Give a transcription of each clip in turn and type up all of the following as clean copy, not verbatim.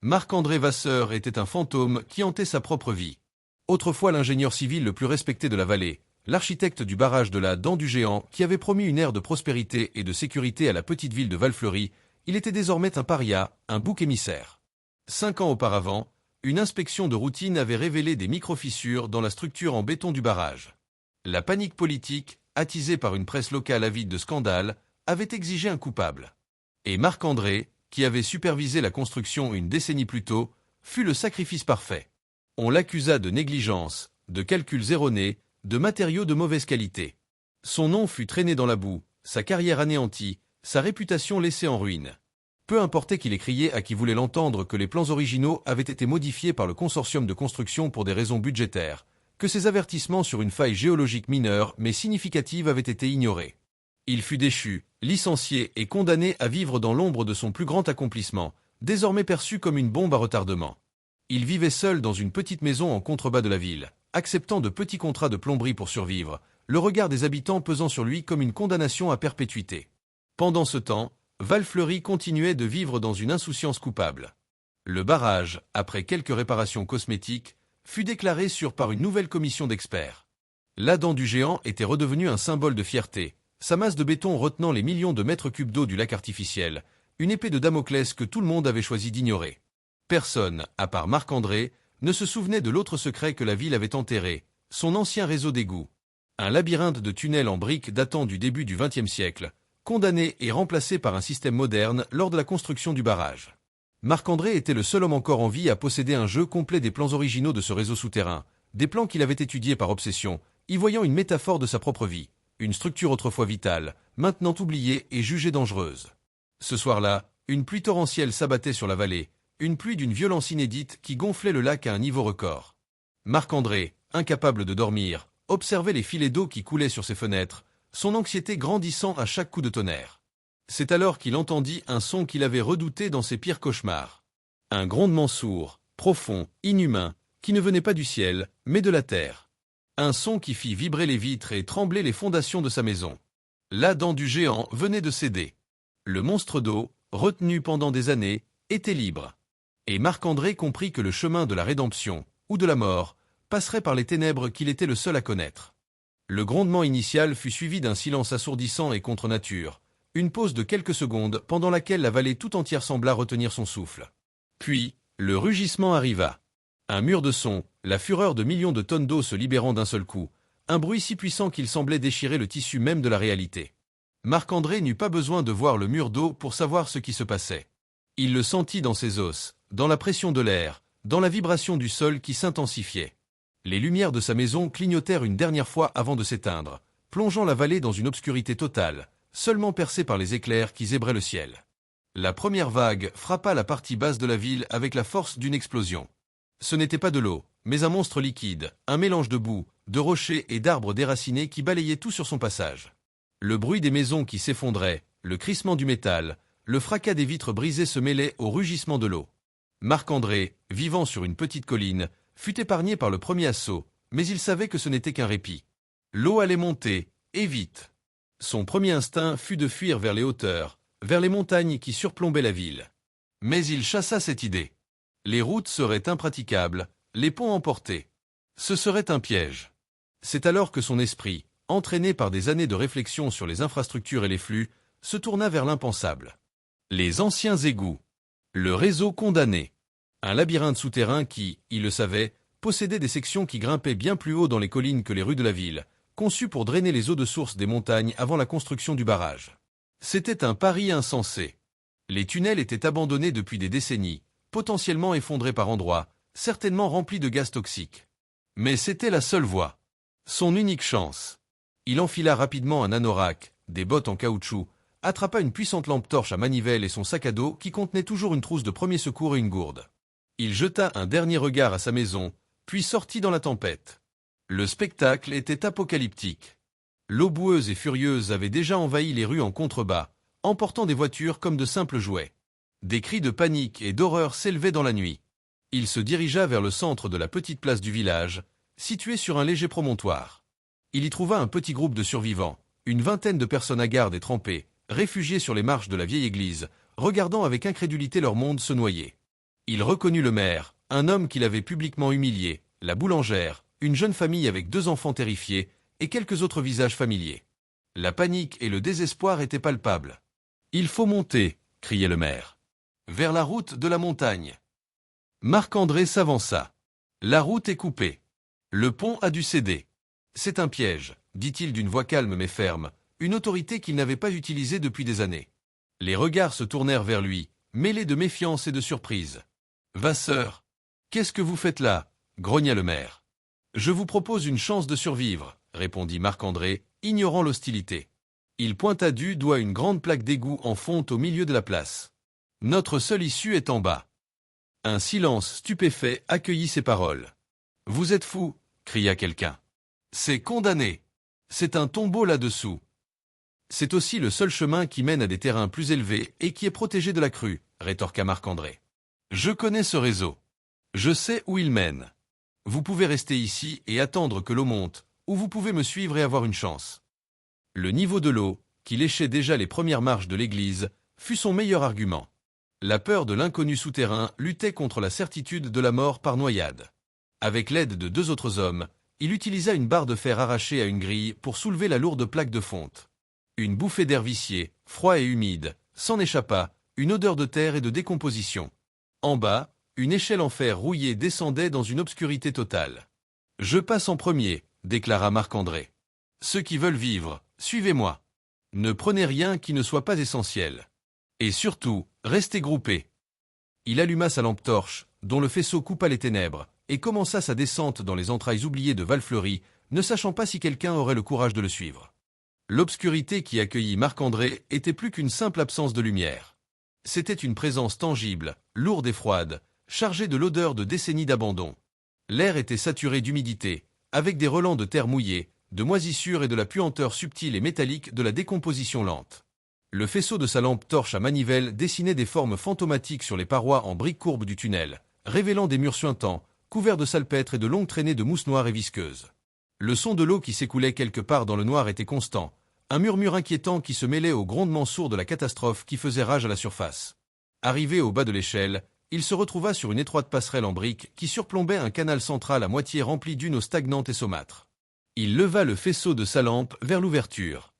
Marc-André Vasseur était un fantôme qui hantait sa propre vie. Autrefois l'ingénieur civil le plus respecté de la vallée, l'architecte du barrage de la Dent du Géant qui avait promis une ère de prospérité et de sécurité à la petite ville de Valfleury, il était désormais un paria, un bouc émissaire. 5 ans auparavant, une inspection de routine avait révélé des micro-fissures dans la structure en béton du barrage. La panique politique, attisée par une presse locale avide de scandales, avait exigé un coupable. Et Marc-André, qui avait supervisé la construction une décennie plus tôt, fut le sacrifice parfait. On l'accusa de négligence, de calculs erronés, de matériaux de mauvaise qualité. Son nom fut traîné dans la boue, sa carrière anéantie, sa réputation laissée en ruine. Peu importait qu'il ait crié à qui voulait l'entendre que les plans originaux avaient été modifiés par le consortium de construction pour des raisons budgétaires, que ses avertissements sur une faille géologique mineure mais significative avaient été ignorés. Il fut déchu, licencié et condamné à vivre dans l'ombre de son plus grand accomplissement, désormais perçu comme une bombe à retardement. Il vivait seul dans une petite maison en contrebas de la ville, acceptant de petits contrats de plomberie pour survivre, le regard des habitants pesant sur lui comme une condamnation à perpétuité. Pendant ce temps, Valfleury continuait de vivre dans une insouciance coupable. Le barrage, après quelques réparations cosmétiques, fut déclaré sûr par une nouvelle commission d'experts. La Dent du Géant était redevenue un symbole de fierté, sa masse de béton retenant les millions de mètres cubes d'eau du lac artificiel, une épée de Damoclès que tout le monde avait choisi d'ignorer. Personne, à part Marc-André, ne se souvenait de l'autre secret que la ville avait enterré, son ancien réseau d'égouts. Un labyrinthe de tunnels en briques datant du début du XXe siècle, condamné et remplacé par un système moderne lors de la construction du barrage. Marc-André était le seul homme encore en vie à posséder un jeu complet des plans originaux de ce réseau souterrain, des plans qu'il avait étudiés par obsession, y voyant une métaphore de sa propre vie, une structure autrefois vitale, maintenant oubliée et jugée dangereuse. Ce soir-là, une pluie torrentielle s'abattait sur la vallée, une pluie d'une violence inédite qui gonflait le lac à un niveau record. Marc-André, incapable de dormir, observait les filets d'eau qui coulaient sur ses fenêtres, son anxiété grandissant à chaque coup de tonnerre. C'est alors qu'il entendit un son qu'il avait redouté dans ses pires cauchemars. Un grondement sourd, profond, inhumain, qui ne venait pas du ciel, mais de la terre. Un son qui fit vibrer les vitres et trembler les fondations de sa maison. La Dent du Géant venait de céder. Le monstre d'eau, retenu pendant des années, était libre. Et Marc-André comprit que le chemin de la rédemption, ou de la mort, passerait par les ténèbres qu'il était le seul à connaître. Le grondement initial fut suivi d'un silence assourdissant et contre nature, une pause de quelques secondes pendant laquelle la vallée tout entière sembla retenir son souffle. Puis, le rugissement arriva. Un mur de son, la fureur de millions de tonnes d'eau se libérant d'un seul coup, un bruit si puissant qu'il semblait déchirer le tissu même de la réalité. Marc-André n'eut pas besoin de voir le mur d'eau pour savoir ce qui se passait. Il le sentit dans ses os, dans la pression de l'air, dans la vibration du sol qui s'intensifiait. Les lumières de sa maison clignotèrent une dernière fois avant de s'éteindre, plongeant la vallée dans une obscurité totale, seulement percée par les éclairs qui zébraient le ciel. La première vague frappa la partie basse de la ville avec la force d'une explosion. Ce n'était pas de l'eau, mais un monstre liquide, un mélange de boue, de rochers et d'arbres déracinés qui balayait tout sur son passage. Le bruit des maisons qui s'effondraient, le crissement du métal, le fracas des vitres brisées se mêlaient au rugissement de l'eau. Marc-André, vivant sur une petite colline, fut épargné par le premier assaut, mais il savait que ce n'était qu'un répit. L'eau allait monter, et vite. Son premier instinct fut de fuir vers les hauteurs, vers les montagnes qui surplombaient la ville. Mais il chassa cette idée. Les routes seraient impraticables, les ponts emportés. Ce serait un piège. C'est alors que son esprit, entraîné par des années de réflexion sur les infrastructures et les flux, se tourna vers l'impensable. Les anciens égouts. Le réseau condamné. Un labyrinthe souterrain qui, il le savait, possédait des sections qui grimpaient bien plus haut dans les collines que les rues de la ville, conçues pour drainer les eaux de source des montagnes avant la construction du barrage. C'était un pari insensé. Les tunnels étaient abandonnés depuis des décennies, potentiellement effondrés par endroits, certainement remplis de gaz toxiques. Mais c'était la seule voie. Son unique chance. Il enfila rapidement un anorak, des bottes en caoutchouc, attrapa une puissante lampe torche à manivelle et son sac à dos qui contenait toujours une trousse de premier secours et une gourde. Il jeta un dernier regard à sa maison, puis sortit dans la tempête. Le spectacle était apocalyptique. L'eau boueuse et furieuse avait déjà envahi les rues en contrebas, emportant des voitures comme de simples jouets. Des cris de panique et d'horreur s'élevaient dans la nuit. Il se dirigea vers le centre de la petite place du village, située sur un léger promontoire. Il y trouva un petit groupe de survivants, une vingtaine de personnes hagardes et trempées, réfugiées sur les marches de la vieille église, regardant avec incrédulité leur monde se noyer. Il reconnut le maire, un homme qu'il avait publiquement humilié, la boulangère, une jeune famille avec 2 enfants terrifiés, et quelques autres visages familiers. La panique et le désespoir étaient palpables. « Il faut monter !» criait le maire. « Vers la route de la montagne. » Marc-André s'avança. La route est coupée. Le pont a dû céder. « C'est un piège », dit-il d'une voix calme mais ferme, une autorité qu'il n'avait pas utilisée depuis des années. Les regards se tournèrent vers lui, mêlés de méfiance et de surprise. « Vasseur, qu'est-ce que vous faites là ?» grogna le maire. « Je vous propose une chance de survivre », répondit Marc-André, ignorant l'hostilité. Il pointa du doigt une grande plaque d'égout en fonte au milieu de la place. « Notre seule issue est en bas. » Un silence stupéfait accueillit ces paroles. « Vous êtes fou !» cria quelqu'un. « C'est condamné. C'est un tombeau là-dessous. » C'est aussi le seul chemin qui mène à des terrains plus élevés et qui est protégé de la crue, rétorqua Marc-André. Je connais ce réseau. Je sais où il mène. Vous pouvez rester ici et attendre que l'eau monte, ou vous pouvez me suivre et avoir une chance. Le niveau de l'eau, qui léchait déjà les premières marches de l'église, fut son meilleur argument. La peur de l'inconnu souterrain luttait contre la certitude de la mort par noyade. Avec l'aide de 2 autres hommes, il utilisa une barre de fer arrachée à une grille pour soulever la lourde plaque de fonte. Une bouffée d'air vicié, froid et humide, s'en échappa, une odeur de terre et de décomposition. En bas, une échelle en fer rouillé descendait dans une obscurité totale. « Je passe en premier », déclara Marc-André. « Ceux qui veulent vivre, suivez-moi. Ne prenez rien qui ne soit pas essentiel. Et surtout, restez groupés. » Il alluma sa lampe torche, dont le faisceau coupa les ténèbres, et commença sa descente dans les entrailles oubliées de Valfleury, ne sachant pas si quelqu'un aurait le courage de le suivre. L'obscurité qui accueillit Marc-André était plus qu'une simple absence de lumière. C'était une présence tangible, lourde et froide, chargée de l'odeur de décennies d'abandon. L'air était saturé d'humidité, avec des relents de terre mouillée, de moisissure et de la puanteur subtile et métallique de la décomposition lente. Le faisceau de sa lampe torche à manivelle dessinait des formes fantomatiques sur les parois en briques courbes du tunnel, révélant des murs suintants, couverts de salpêtre et de longues traînées de mousse noire et visqueuse. Le son de l'eau qui s'écoulait quelque part dans le noir était constant, un murmure inquiétant qui se mêlait au grondement sourd de la catastrophe qui faisait rage à la surface. Arrivé au bas de l'échelle, il se retrouva sur une étroite passerelle en briques qui surplombait un canal central à moitié rempli d'une eau stagnante et saumâtre. Il leva le faisceau de sa lampe vers l'ouverture.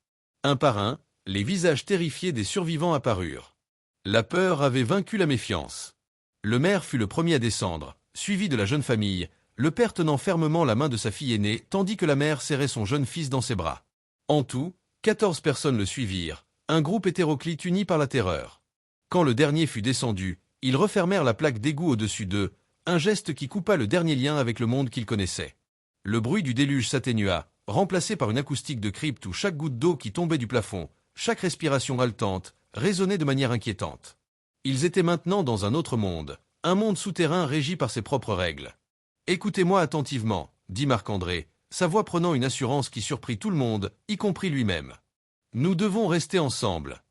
Un par un, les visages terrifiés des survivants apparurent. La peur avait vaincu la méfiance. Le maire fut le premier à descendre, suivi de la jeune famille, le père tenant fermement la main de sa fille aînée tandis que la mère serrait son jeune fils dans ses bras. En tout, 14 personnes le suivirent, un groupe hétéroclite uni par la terreur. Quand le dernier fut descendu, ils refermèrent la plaque d'égout au-dessus d'eux, un geste qui coupa le dernier lien avec le monde qu'ils connaissaient. Le bruit du déluge s'atténua, remplacé par une acoustique de crypte où chaque goutte d'eau qui tombait du plafond, chaque respiration haletante, résonnait de manière inquiétante. Ils étaient maintenant dans un autre monde, un monde souterrain régi par ses propres règles. « Écoutez-moi attentivement », dit Marc-André, sa voix prenant une assurance qui surprit tout le monde, y compris lui-même. « Nous devons rester ensemble.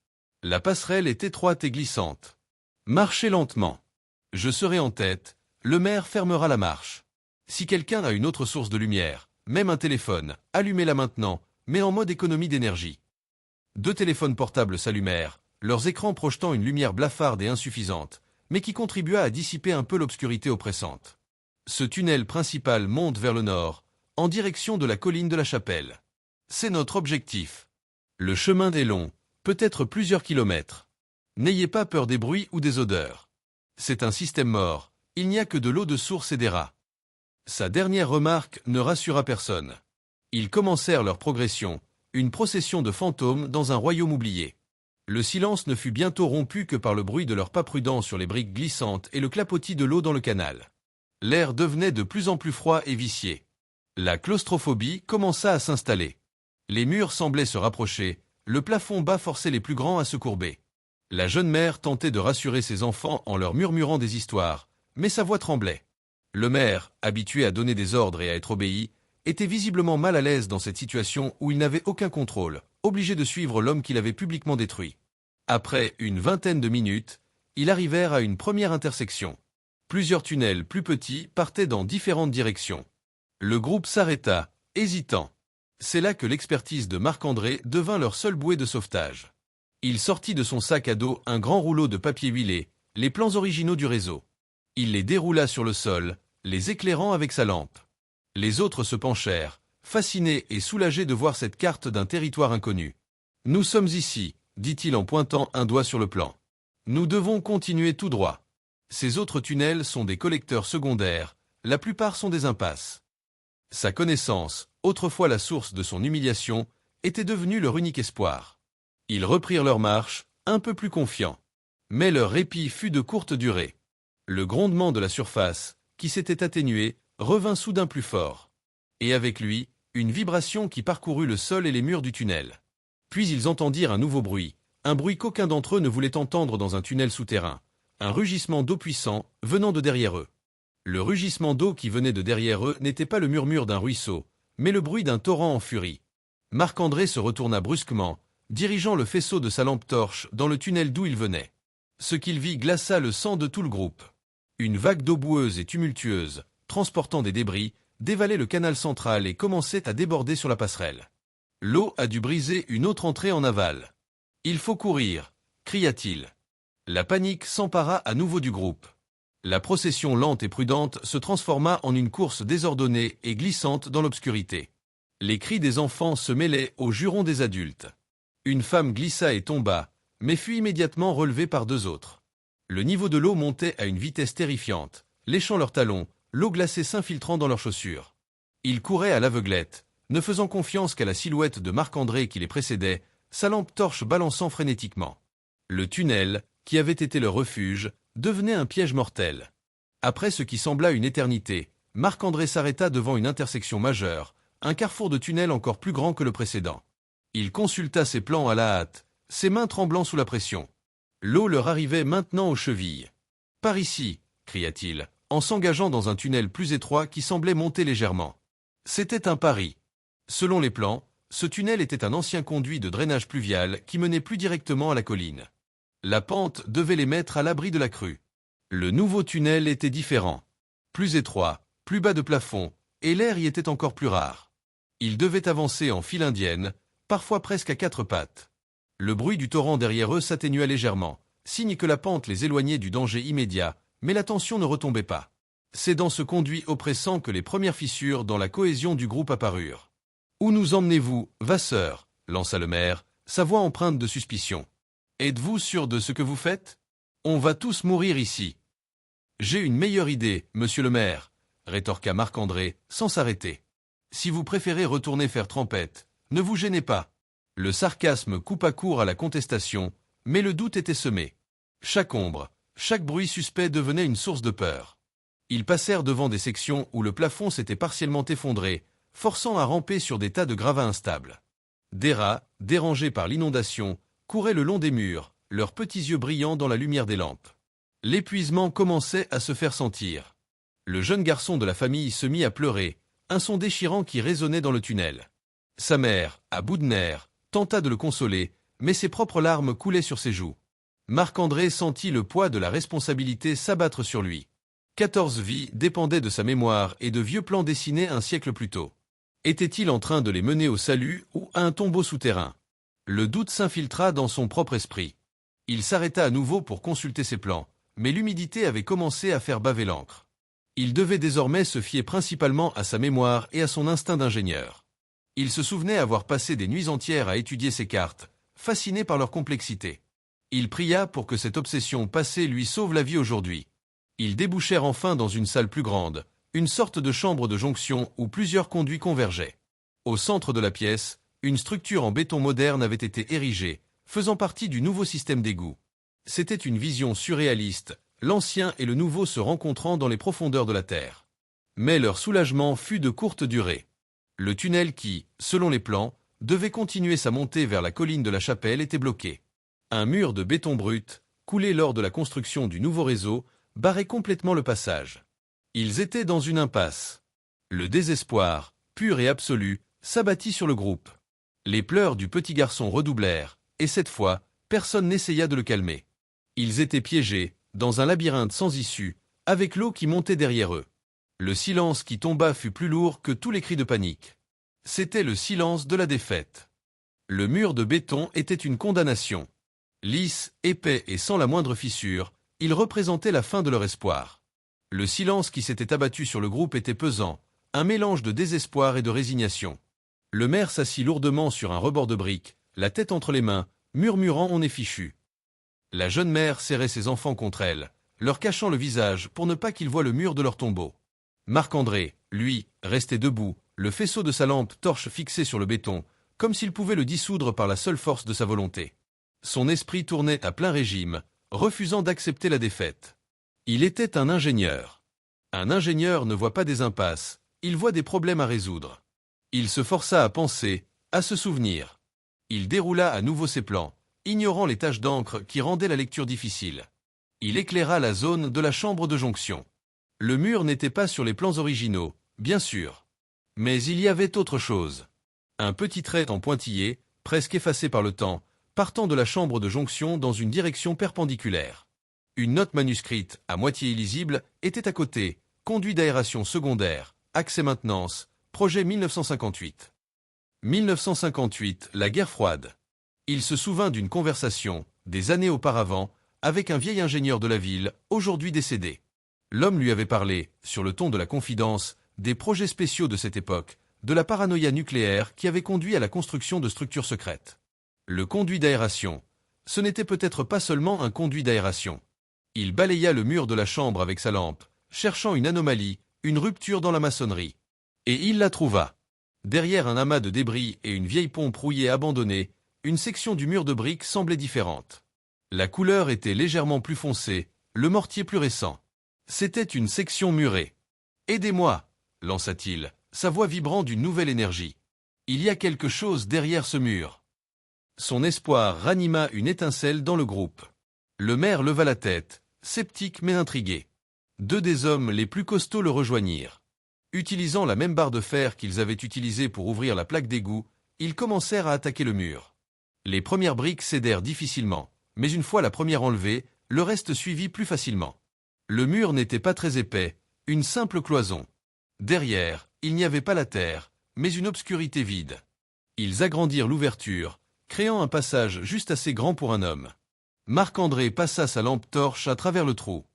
La passerelle est étroite et glissante. Marchez lentement. Je serai en tête, le maire fermera la marche. Si quelqu'un a une autre source de lumière, même un téléphone, allumez-la maintenant, mais en mode économie d'énergie. » 2 téléphones portables s'allumèrent, leurs écrans projetant une lumière blafarde et insuffisante, mais qui contribua à dissiper un peu l'obscurité oppressante. Ce tunnel principal monte vers le nord, en direction de la colline de la Chapelle. C'est notre objectif. Le chemin est long, peut-être plusieurs kilomètres. N'ayez pas peur des bruits ou des odeurs. C'est un système mort, il n'y a que de l'eau de source et des rats. Sa dernière remarque ne rassura personne. Ils commencèrent leur progression, une procession de fantômes dans un royaume oublié. Le silence ne fut bientôt rompu que par le bruit de leurs pas prudents sur les briques glissantes et le clapotis de l'eau dans le canal. L'air devenait de plus en plus froid et vicié. La claustrophobie commença à s'installer. Les murs semblaient se rapprocher, le plafond bas forçait les plus grands à se courber. La jeune mère tentait de rassurer ses enfants en leur murmurant des histoires, mais sa voix tremblait. Le maire, habitué à donner des ordres et à être obéi, était visiblement mal à l'aise dans cette situation où il n'avait aucun contrôle, obligé de suivre l'homme qu'il avait publiquement détruit. Après une vingtaine de minutes, ils arrivèrent à une première intersection. Plusieurs tunnels plus petits partaient dans différentes directions. Le groupe s'arrêta, hésitant. C'est là que l'expertise de Marc-André devint leur seule bouée de sauvetage. Il sortit de son sac à dos un grand rouleau de papier huilé, les plans originaux du réseau. Il les déroula sur le sol, les éclairant avec sa lampe. Les autres se penchèrent, fascinés et soulagés de voir cette carte d'un territoire inconnu. « Nous sommes ici », dit-il en pointant un doigt sur le plan. « Nous devons continuer tout droit. Ces autres tunnels sont des collecteurs secondaires, la plupart sont des impasses. » Sa connaissance, autrefois la source de son humiliation, était devenue leur unique espoir. Ils reprirent leur marche, un peu plus confiants. Mais leur répit fut de courte durée. Le grondement de la surface, qui s'était atténué, revint soudain plus fort. Et avec lui, une vibration qui parcourut le sol et les murs du tunnel. Puis ils entendirent un nouveau bruit, un bruit qu'aucun d'entre eux ne voulait entendre dans un tunnel souterrain, un rugissement d'eau puissant venant de derrière eux. Le rugissement d'eau qui venait de derrière eux n'était pas le murmure d'un ruisseau, mais le bruit d'un torrent en furie. Marc-André se retourna brusquement, dirigeant le faisceau de sa lampe torche dans le tunnel d'où il venait. Ce qu'il vit glaça le sang de tout le groupe. Une vague d'eau boueuse et tumultueuse, transportant des débris, dévalait le canal central et commençait à déborder sur la passerelle. L'eau a dû briser une autre entrée en aval. « Il faut courir !» cria-t-il. La panique s'empara à nouveau du groupe. La procession lente et prudente se transforma en une course désordonnée et glissante dans l'obscurité. Les cris des enfants se mêlaient aux jurons des adultes. Une femme glissa et tomba, mais fut immédiatement relevée par deux autres. Le niveau de l'eau montait à une vitesse terrifiante, léchant leurs talons, l'eau glacée s'infiltrant dans leurs chaussures. Ils couraient à l'aveuglette, ne faisant confiance qu'à la silhouette de Marc-André qui les précédait, sa lampe torche balançant frénétiquement. Le tunnel, qui avait été leur refuge, devenait un piège mortel. Après ce qui sembla une éternité, Marc-André s'arrêta devant une intersection majeure, un carrefour de tunnel encore plus grand que le précédent. Il consulta ses plans à la hâte, ses mains tremblant sous la pression. L'eau leur arrivait maintenant aux chevilles. « Par ici !» cria-t-il, en s'engageant dans un tunnel plus étroit qui semblait monter légèrement. C'était un pari. Selon les plans, ce tunnel était un ancien conduit de drainage pluvial qui menait plus directement à la colline. La pente devait les mettre à l'abri de la crue. Le nouveau tunnel était différent. Plus étroit, plus bas de plafond, et l'air y était encore plus rare. Ils devaient avancer en file indienne, parfois presque à quatre pattes. Le bruit du torrent derrière eux s'atténua légèrement, signe que la pente les éloignait du danger immédiat, mais la tension ne retombait pas. C'est dans ce conduit oppressant que les premières fissures dans la cohésion du groupe apparurent. « Où nous emmenez-vous, Vasseur ?» lança le maire, sa voix empreinte de suspicion. « Êtes-vous sûr de ce que vous faites? On va tous mourir ici. »« J'ai une meilleure idée, monsieur le maire, » rétorqua Marc-André, sans s'arrêter. « Si vous préférez retourner faire trempette, ne vous gênez pas. » Le sarcasme coupa court à la contestation, mais le doute était semé. Chaque ombre, chaque bruit suspect devenait une source de peur. Ils passèrent devant des sections où le plafond s'était partiellement effondré, forçant à ramper sur des tas de gravats instables. Des rats, dérangés par l'inondation, couraient le long des murs, leurs petits yeux brillants dans la lumière des lampes. L'épuisement commençait à se faire sentir. Le jeune garçon de la famille se mit à pleurer, un son déchirant qui résonnait dans le tunnel. Sa mère, à bout de nerfs, tenta de le consoler, mais ses propres larmes coulaient sur ses joues. Marc-André sentit le poids de la responsabilité s'abattre sur lui. 14 vies dépendaient de sa mémoire et de vieux plans dessinés un siècle plus tôt. Était-il en train de les mener au salut ou à un tombeau souterrain? Le doute s'infiltra dans son propre esprit. Il s'arrêta à nouveau pour consulter ses plans, mais l'humidité avait commencé à faire baver l'encre. Il devait désormais se fier principalement à sa mémoire et à son instinct d'ingénieur. Il se souvenait avoir passé des nuits entières à étudier ces cartes, fasciné par leur complexité. Il pria pour que cette obsession passée lui sauve la vie aujourd'hui. Ils débouchèrent enfin dans une salle plus grande, une sorte de chambre de jonction où plusieurs conduits convergeaient. Au centre de la pièce, une structure en béton moderne avait été érigée, faisant partie du nouveau système d'égout. C'était une vision surréaliste, l'ancien et le nouveau se rencontrant dans les profondeurs de la terre. Mais leur soulagement fut de courte durée. Le tunnel qui, selon les plans, devait continuer sa montée vers la colline de la chapelle était bloqué. Un mur de béton brut, coulé lors de la construction du nouveau réseau, barrait complètement le passage. Ils étaient dans une impasse. Le désespoir, pur et absolu, s'abattit sur le groupe. Les pleurs du petit garçon redoublèrent, et cette fois, personne n'essaya de le calmer. Ils étaient piégés, dans un labyrinthe sans issue, avec l'eau qui montait derrière eux. Le silence qui tomba fut plus lourd que tous les cris de panique. C'était le silence de la défaite. Le mur de béton était une condamnation. Lisse, épais et sans la moindre fissure, il représentait la fin de leur espoir. Le silence qui s'était abattu sur le groupe était pesant, un mélange de désespoir et de résignation. Le maire s'assit lourdement sur un rebord de briques, la tête entre les mains, murmurant « On est fichu ». La jeune mère serrait ses enfants contre elle, leur cachant le visage pour ne pas qu'ils voient le mur de leur tombeau. Marc-André, lui, restait debout, le faisceau de sa lampe torche fixé sur le béton, comme s'il pouvait le dissoudre par la seule force de sa volonté. Son esprit tournait à plein régime, refusant d'accepter la défaite. Il était un ingénieur. Un ingénieur ne voit pas des impasses, il voit des problèmes à résoudre. Il se força à penser, à se souvenir. Il déroula à nouveau ses plans, ignorant les taches d'encre qui rendaient la lecture difficile. Il éclaira la zone de la chambre de jonction. Le mur n'était pas sur les plans originaux, bien sûr. Mais il y avait autre chose. Un petit trait en pointillé, presque effacé par le temps, partant de la chambre de jonction dans une direction perpendiculaire. Une note manuscrite, à moitié illisible, était à côté, conduit d'aération secondaire, accès maintenance, projet 1958. 1958, la guerre froide. Il se souvint d'une conversation, des années auparavant, avec un vieil ingénieur de la ville, aujourd'hui décédé. L'homme lui avait parlé, sur le ton de la confidence, des projets spéciaux de cette époque, de la paranoïa nucléaire qui avait conduit à la construction de structures secrètes. Le conduit d'aération. Ce n'était peut-être pas seulement un conduit d'aération. Il balaya le mur de la chambre avec sa lampe, cherchant une anomalie, une rupture dans la maçonnerie. Et il la trouva. Derrière un amas de débris et une vieille pompe rouillée abandonnée, une section du mur de briques semblait différente. La couleur était légèrement plus foncée, le mortier plus récent. C'était une section murée. « Aidez-moi » lança-t-il, sa voix vibrant d'une nouvelle énergie. « Il y a quelque chose derrière ce mur. » Son espoir ranima une étincelle dans le groupe. Le maire leva la tête, sceptique mais intrigué. Deux des hommes les plus costauds le rejoignirent. Utilisant la même barre de fer qu'ils avaient utilisée pour ouvrir la plaque d'égout, ils commencèrent à attaquer le mur. Les premières briques cédèrent difficilement, mais une fois la première enlevée, le reste suivit plus facilement. Le mur n'était pas très épais, une simple cloison. Derrière, il n'y avait pas la terre, mais une obscurité vide. Ils agrandirent l'ouverture, créant un passage juste assez grand pour un homme. Marc-André passa sa lampe torche à travers le trou.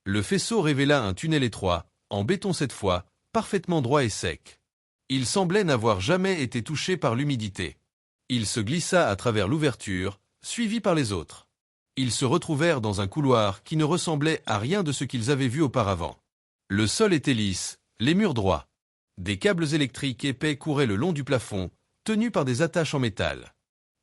Le faisceau révéla un tunnel étroit, en béton cette fois, parfaitement droit et sec. Il semblait n'avoir jamais été touché par l'humidité. Il se glissa à travers l'ouverture, suivi par les autres. Ils se retrouvèrent dans un couloir qui ne ressemblait à rien de ce qu'ils avaient vu auparavant. Le sol était lisse, les murs droits. Des câbles électriques épais couraient le long du plafond, tenus par des attaches en métal.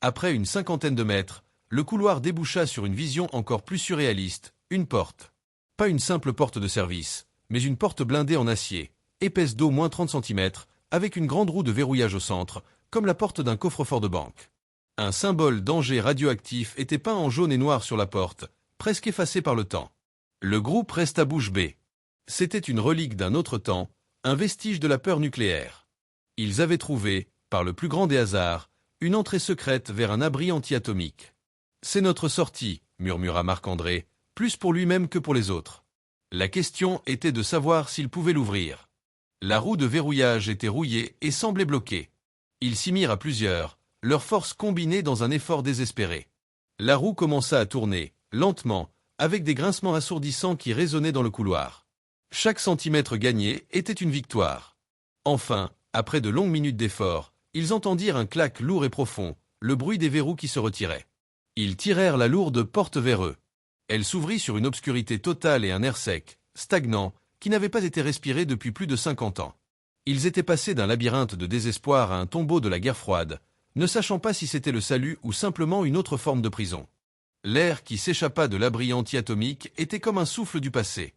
Après une cinquantaine de mètres, le couloir déboucha sur une vision encore plus surréaliste, une porte. Pas une simple porte de service, mais une porte blindée en acier, épaisse d'au moins 30 cm, avec une grande roue de verrouillage au centre, comme la porte d'un coffre-fort de banque. Un symbole danger radioactif était peint en jaune et noir sur la porte, presque effacé par le temps. Le groupe resta bouche bée. C'était une relique d'un autre temps, un vestige de la peur nucléaire. Ils avaient trouvé, par le plus grand des hasards, une entrée secrète vers un abri anti-atomique. « C'est notre sortie », murmura Marc-André, plus pour lui-même que pour les autres. La question était de savoir s'il pouvait l'ouvrir. La roue de verrouillage était rouillée et semblait bloquée. Ils s'y mirent à plusieurs, leurs forces combinées dans un effort désespéré. La roue commença à tourner, lentement, avec des grincements assourdissants qui résonnaient dans le couloir. Chaque centimètre gagné était une victoire. Enfin, après de longues minutes d'effort, ils entendirent un clac lourd et profond, le bruit des verrous qui se retiraient. Ils tirèrent la lourde porte vers eux. Elle s'ouvrit sur une obscurité totale et un air sec, stagnant, qui n'avait pas été respiré depuis plus de 50 ans. Ils étaient passés d'un labyrinthe de désespoir à un tombeau de la guerre froide, ne sachant pas si c'était le salut ou simplement une autre forme de prison. L'air qui s'échappa de l'abri anti-atomique était comme un souffle du passé.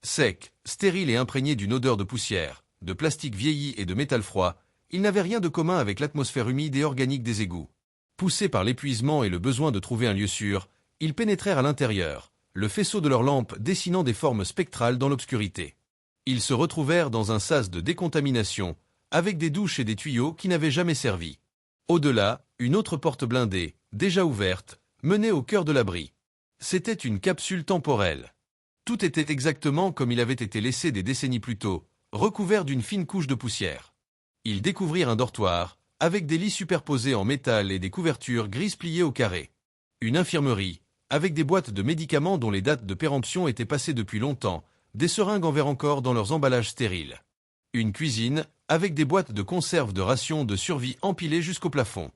Sec, stérile et imprégné d'une odeur de poussière, de plastique vieilli et de métal froid, il n'avait rien de commun avec l'atmosphère humide et organique des égouts. Poussés par l'épuisement et le besoin de trouver un lieu sûr, ils pénétrèrent à l'intérieur, le faisceau de leurs lampes dessinant des formes spectrales dans l'obscurité. Ils se retrouvèrent dans un sas de décontamination, avec des douches et des tuyaux qui n'avaient jamais servi. Au-delà, une autre porte blindée, déjà ouverte, menait au cœur de l'abri. C'était une capsule temporelle. Tout était exactement comme il avait été laissé des décennies plus tôt, recouvert d'une fine couche de poussière. Ils découvrirent un dortoir, avec des lits superposés en métal et des couvertures grises pliées au carré. Une infirmerie, avec des boîtes de médicaments dont les dates de péremption étaient passées depuis longtemps, des seringues en verre encore dans leurs emballages stériles. Une cuisine, avec des boîtes de conserve de rations de survie empilées jusqu'au plafond.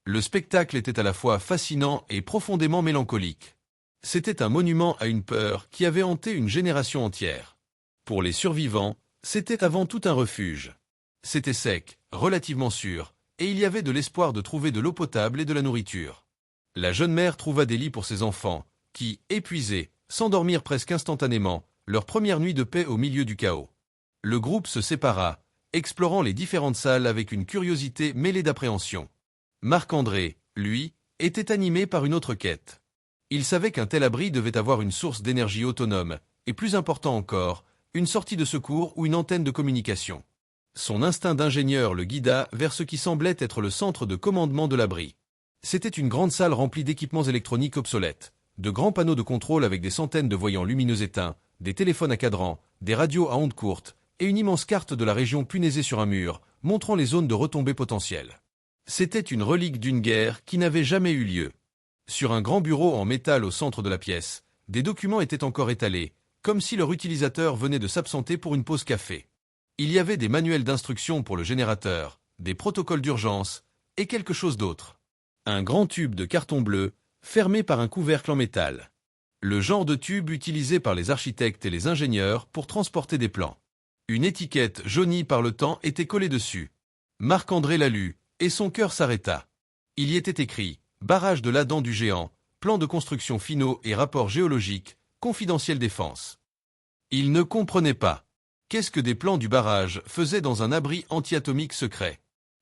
Le spectacle était à la fois fascinant et profondément mélancolique. C'était un monument à une peur qui avait hanté une génération entière. Pour les survivants, c'était avant tout un refuge. C'était sec, relativement sûr, et il y avait de l'espoir de trouver de l'eau potable et de la nourriture. La jeune mère trouva des lits pour ses enfants, qui, épuisés, s'endormirent presque instantanément, leur première nuit de paix au milieu du chaos. Le groupe se sépara, explorant les différentes salles avec une curiosité mêlée d'appréhension. Marc-André, lui, était animé par une autre quête. Il savait qu'un tel abri devait avoir une source d'énergie autonome, et plus important encore, une sortie de secours ou une antenne de communication. Son instinct d'ingénieur le guida vers ce qui semblait être le centre de commandement de l'abri. C'était une grande salle remplie d'équipements électroniques obsolètes, de grands panneaux de contrôle avec des centaines de voyants lumineux éteints, des téléphones à cadran, des radios à ondes courtes, et une immense carte de la région punaisée sur un mur, montrant les zones de retombées potentielles. C'était une relique d'une guerre qui n'avait jamais eu lieu. Sur un grand bureau en métal au centre de la pièce, des documents étaient encore étalés, comme si leur utilisateur venait de s'absenter pour une pause café. Il y avait des manuels d'instructions pour le générateur, des protocoles d'urgence, et quelque chose d'autre. Un grand tube de carton bleu, fermé par un couvercle en métal. Le genre de tube utilisé par les architectes et les ingénieurs pour transporter des plans. Une étiquette jaunie par le temps était collée dessus. Marc-André la lut, et son cœur s'arrêta. Il y était écrit « Barrage de la Dent du Géant, plan de construction finaux et rapports géologiques, confidentiel défense ». Il ne comprenait pas. Qu'est-ce que des plans du barrage faisaient dans un abri anti-atomique secret?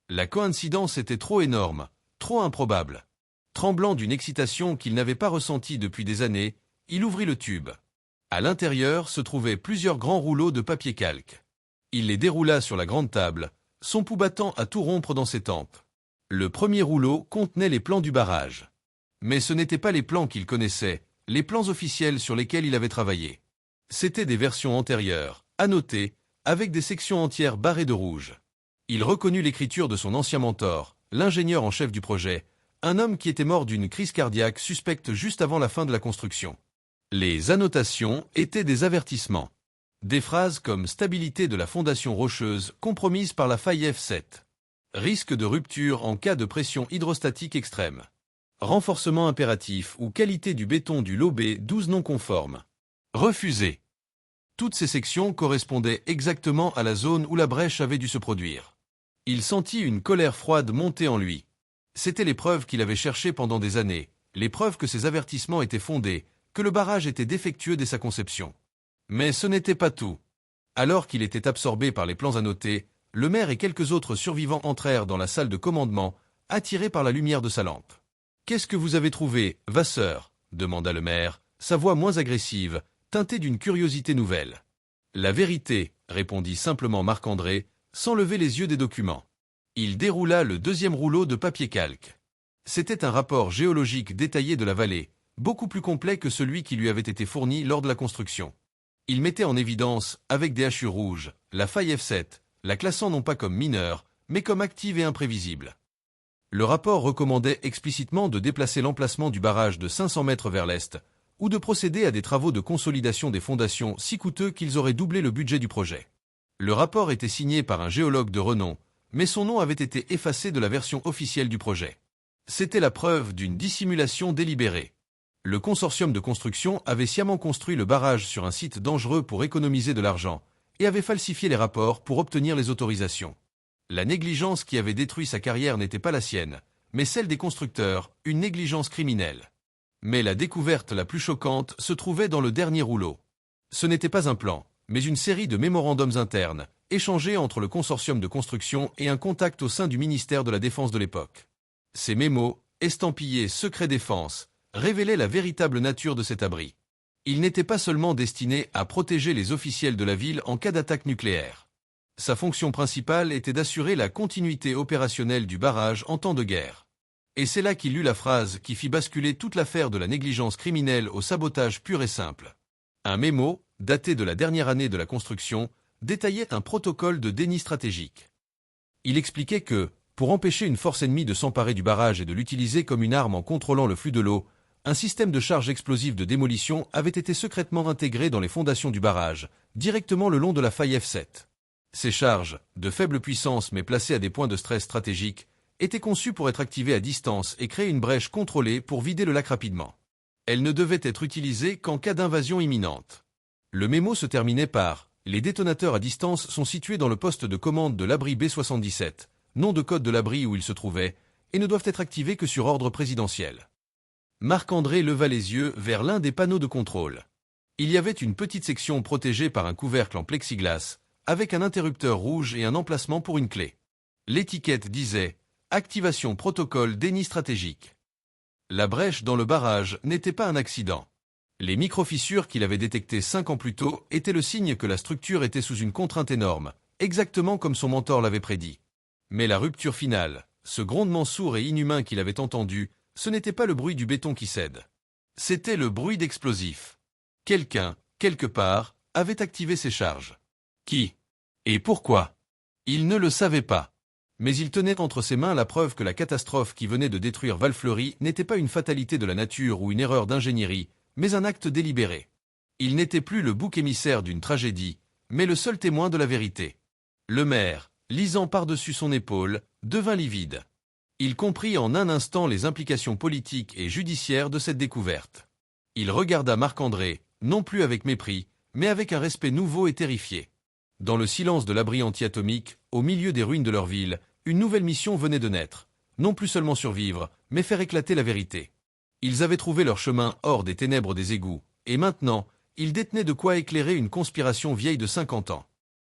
La coïncidence était trop énorme, trop improbable. Tremblant d'une excitation qu'il n'avait pas ressentie depuis des années, il ouvrit le tube. À l'intérieur se trouvaient plusieurs grands rouleaux de papier calque. Il les déroula sur la grande table, son pouls battant à tout rompre dans ses tempes. Le premier rouleau contenait les plans du barrage. Mais ce n'étaient pas les plans qu'il connaissait, les plans officiels sur lesquels il avait travaillé. C'étaient des versions antérieures, annotées, avec des sections entières barrées de rouge. Il reconnut l'écriture de son ancien mentor, l'ingénieur en chef du projet, un homme qui était mort d'une crise cardiaque suspecte juste avant la fin de la construction. Les annotations étaient des avertissements. Des phrases comme « stabilité de la fondation rocheuse compromise par la faille F7 »,« risque de rupture en cas de pression hydrostatique extrême »,« renforcement impératif ou qualité du béton du lobé 12 non conforme »,« refusé ». Toutes ces sections correspondaient exactement à la zone où la brèche avait dû se produire. Il sentit une colère froide monter en lui. C'étaient les preuves qu'il avait cherchées pendant des années, les preuves que ses avertissements étaient fondés, que le barrage était défectueux dès sa conception. Mais ce n'était pas tout. Alors qu'il était absorbé par les plans annotés, le maire et quelques autres survivants entrèrent dans la salle de commandement, attirés par la lumière de sa lampe. « Qu'est-ce que vous avez trouvé, Vasseur » demanda le maire, sa voix moins agressive, teintée d'une curiosité nouvelle. « La vérité » répondit simplement Marc-André, sans lever les yeux des documents. Il déroula le deuxième rouleau de papier calque. C'était un rapport géologique détaillé de la vallée, beaucoup plus complet que celui qui lui avait été fourni lors de la construction. Il mettait en évidence, avec des hachures rouges, la faille F7, la classant non pas comme mineure, mais comme active et imprévisible. Le rapport recommandait explicitement de déplacer l'emplacement du barrage de 500 mètres vers l'est, ou de procéder à des travaux de consolidation des fondations si coûteux qu'ils auraient doublé le budget du projet. Le rapport était signé par un géologue de renom, mais son nom avait été effacé de la version officielle du projet. C'était la preuve d'une dissimulation délibérée. Le consortium de construction avait sciemment construit le barrage sur un site dangereux pour économiser de l'argent, et avait falsifié les rapports pour obtenir les autorisations. La négligence qui avait détruit sa carrière n'était pas la sienne, mais celle des constructeurs, une négligence criminelle. Mais la découverte la plus choquante se trouvait dans le dernier rouleau. Ce n'était pas un plan, mais une série de mémorandums internes, échangés entre le consortium de construction et un contact au sein du ministère de la Défense de l'époque. Ces mémos, estampillés « Secret Défense », révélaient la véritable nature de cet abri. Il n'était pas seulement destiné à protéger les officiels de la ville en cas d'attaque nucléaire. Sa fonction principale était d'assurer la continuité opérationnelle du barrage en temps de guerre. Et c'est là qu'il lut la phrase qui fit basculer toute l'affaire de la négligence criminelle au sabotage pur et simple. Un mémo, daté de la dernière année de la construction, détaillait un protocole de déni stratégique. Il expliquait que, pour empêcher une force ennemie de s'emparer du barrage et de l'utiliser comme une arme en contrôlant le flux de l'eau, un système de charge explosive de démolition avait été secrètement intégré dans les fondations du barrage, directement le long de la faille F7. Ces charges, de faible puissance mais placées à des points de stress stratégiques, étaient conçues pour être activées à distance et créer une brèche contrôlée pour vider le lac rapidement. Elles ne devaient être utilisées qu'en cas d'invasion imminente. Le mémo se terminait par « Les détonateurs à distance sont situés dans le poste de commande de l'abri B77, nom de code de l'abri où ils se trouvaient, et ne doivent être activés que sur ordre présidentiel. » Marc-André leva les yeux vers l'un des panneaux de contrôle. Il y avait une petite section protégée par un couvercle en plexiglas, avec un interrupteur rouge et un emplacement pour une clé. L'étiquette disait « Activation protocole déni stratégique ». La brèche dans le barrage n'était pas un accident. Les micro-fissures qu'il avait détectées 5 ans plus tôt étaient le signe que la structure était sous une contrainte énorme, exactement comme son mentor l'avait prédit. Mais la rupture finale, ce grondement sourd et inhumain qu'il avait entendu, ce n'était pas le bruit du béton qui cède. C'était le bruit d'explosifs. Quelqu'un, quelque part, avait activé ces charges. Qui? Et pourquoi? Il ne le savait pas. Mais il tenait entre ses mains la preuve que la catastrophe qui venait de détruire Val-Fleury n'était pas une fatalité de la nature ou une erreur d'ingénierie, mais un acte délibéré. Il n'était plus le bouc émissaire d'une tragédie, mais le seul témoin de la vérité. Le maire, lisant par-dessus son épaule, devint livide. Il comprit en un instant les implications politiques et judiciaires de cette découverte. Il regarda Marc-André, non plus avec mépris, mais avec un respect nouveau et terrifié. Dans le silence de l'abri anti-atomique, au milieu des ruines de leur ville, une nouvelle mission venait de naître. Non plus seulement survivre, mais faire éclater la vérité. Ils avaient trouvé leur chemin hors des ténèbres des égouts, et maintenant, ils détenaient de quoi éclairer une conspiration vieille de 50 ans.